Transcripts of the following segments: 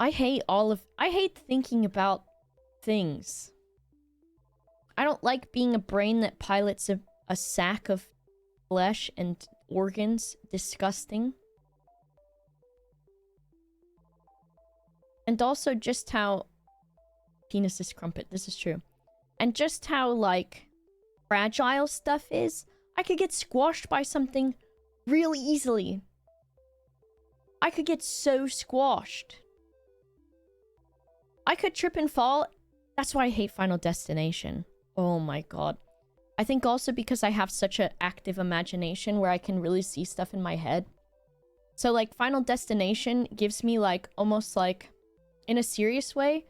I hate thinking about things. I don't like being a brain that pilots a sack of flesh and organs. Disgusting. And also just how... Penis is crumpet, this is true. And just how, like, fragile stuff is. I could get squashed by something really easily. I could get so squashed. I could trip and fall. That's why I hate Final Destination. Oh my god. I think also because I have such an active imagination where I can really see stuff in my head. So, like, Final Destination gives me, like, almost like, in a serious way,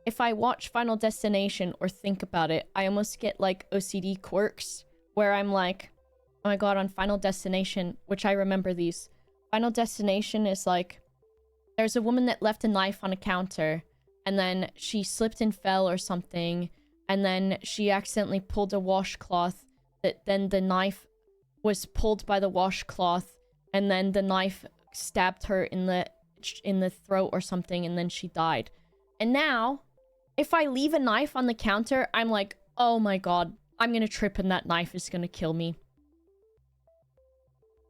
if I watch Final Destination or think about it, I almost get, like, OCD quirks, where I'm like, oh my god, on Final Destination, which I remember these, Final Destination is like, there's a woman that left a knife on a counter, and then she slipped and fell or something, and then she accidentally pulled a washcloth, that then the knife was pulled by the washcloth, and then the knife stabbed her in the throat or something, and then she died. And now, if I leave a knife on the counter, I'm like, oh my god, I'm gonna trip and that knife is gonna kill me.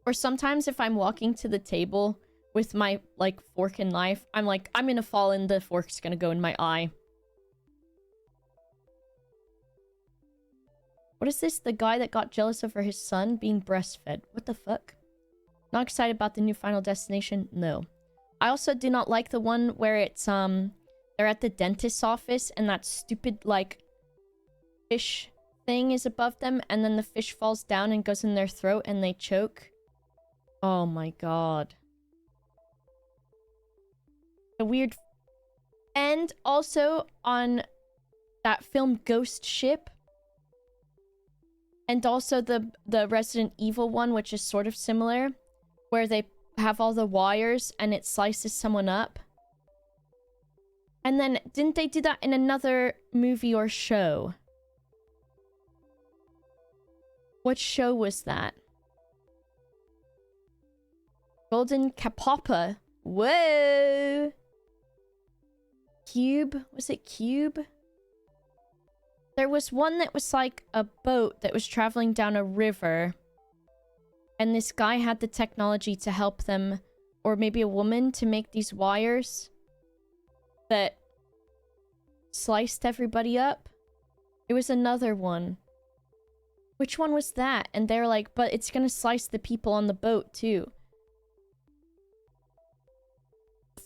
Or sometimes if I'm walking to the table with my, like, fork and knife, I'm like, I'm gonna fall and the fork's gonna go in my eye. What is this? The guy that got jealous over his son being breastfed. What the fuck? Not excited about the new Final Destination? No. I also do not like the one where it's, they're at the dentist's office and that stupid, like, fish thing is above them, and then the fish falls down and goes in their throat and they choke. Oh my god. The weird... And also on that film Ghost Ship, and also the Resident Evil one, which is sort of similar, where they have all the wires and it slices someone up. And then, didn't they do that in another movie or show? What show was that? Golden Kapapa. Whoa! Cube? Was it Cube? There was one that was like a boat that was traveling down a river. And this guy had the technology to help them, or maybe a woman, to make these wires that sliced everybody up. It was another one. Which one was that? And they're like, but it's gonna slice the people on the boat too.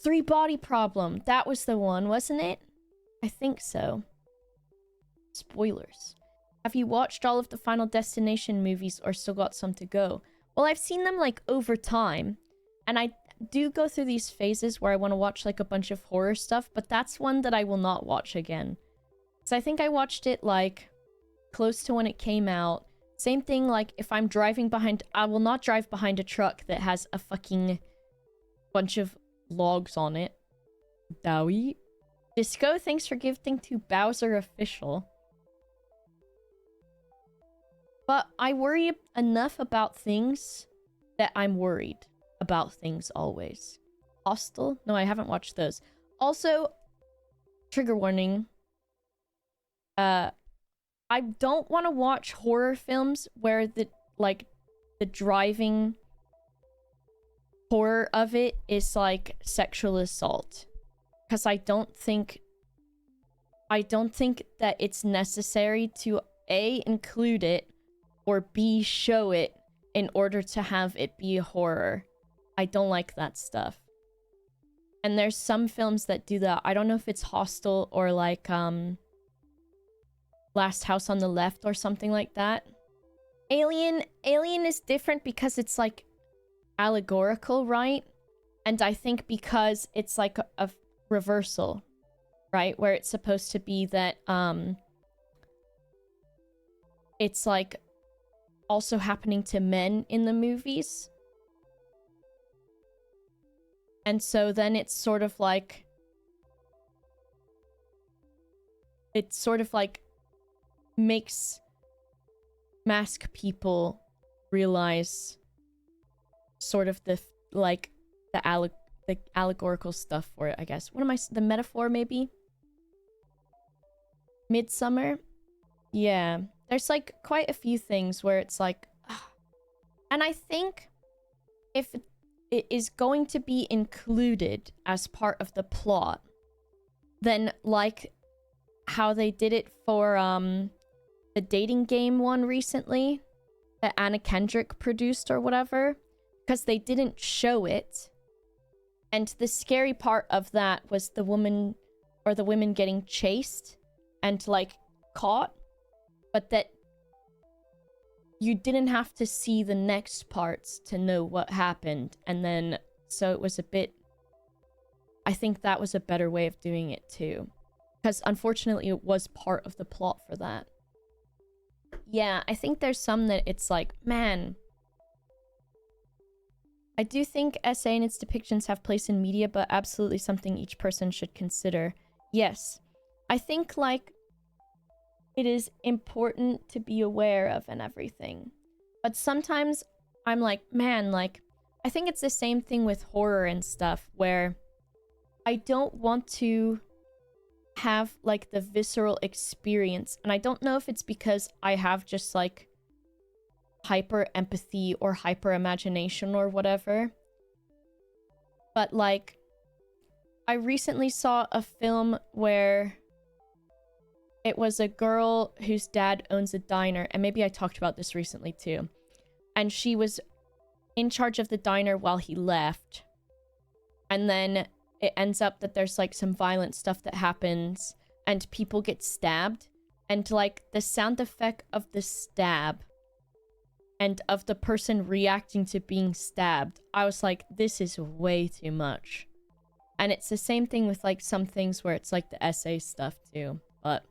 3-body problem. That was the one, wasn't it? I think so. Spoilers. Have you watched all of the Final Destination movies or still got some to go? Well, I've seen them, like, over time. And I do go through these phases where I want to watch, like, a bunch of horror stuff. But that's one that I will not watch again. So I think I watched it, like, close to when it came out. Same thing, like, if I'm driving behind... I will not drive behind a truck that has a fucking bunch of logs on it. Dowie. Disco, thanks for gifting to Bowser Official. But I worry enough about things that I'm worried about things always. Hostel? No, I haven't watched those. Also, trigger warning. I don't want to watch horror films where the driving horror of it is like sexual assault. Because I don't think that it's necessary to A, include it, or B, show it in order to have it be a horror. I don't like that stuff. And there's some films that do that. I don't know if it's Hostel or like Last House on the Left or something like that. Alien is different because it's like allegorical, right? And I think because it's like a reversal, right? Where it's supposed to be that it's like also happening to men in the movies. And so then it's sort of like makes mask people realize sort of the the allegorical stuff for it, I guess. What am I... The metaphor, maybe? Midsummer? Yeah. There's, like, quite a few things where it's like... And I think if it is going to be included as part of the plot, then, like, how they did it for, the dating game one recently that Anna Kendrick produced or whatever, because they didn't show it. And the scary part of that was the woman or the women getting chased and, like, caught, but that you didn't have to see the next parts to know what happened. And then, so it was a bit... I think that was a better way of doing it too. Because unfortunately it was part of the plot for that. Yeah, I think there's some that it's like, man... I do think SA and its depictions have place in media, but absolutely something each person should consider. Yes. I think, like, it is important to be aware of and everything. But sometimes I'm like, man, like, I think it's the same thing with horror and stuff, where I don't want to have, like, the visceral experience. And I don't know if it's because I have just, like, hyper empathy or hyper imagination or whatever. But, like, I recently saw a film where it was a girl whose dad owns a diner, and maybe I talked about this recently too. And she was in charge of the diner while he left. And then it ends up that there's, like, some violent stuff that happens and people get stabbed. And, like, the sound effect of the stab and of the person reacting to being stabbed, I was like, this is way too much. And it's the same thing with, like, some things where it's, like, the essay stuff too. But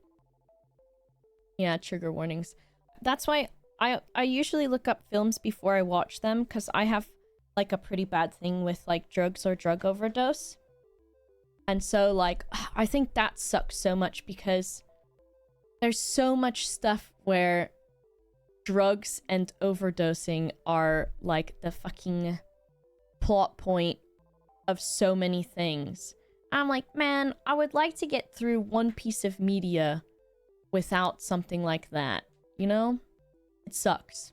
yeah, trigger warnings. That's why I usually look up films before I watch them, because I have, like, a pretty bad thing with, like, drugs or drug overdose. And so, like, I think that sucks so much because there's so much stuff where drugs and overdosing are, like, the fucking plot point of so many things. I'm like, man, I would like to get through one piece of media without something like that, you know? It sucks.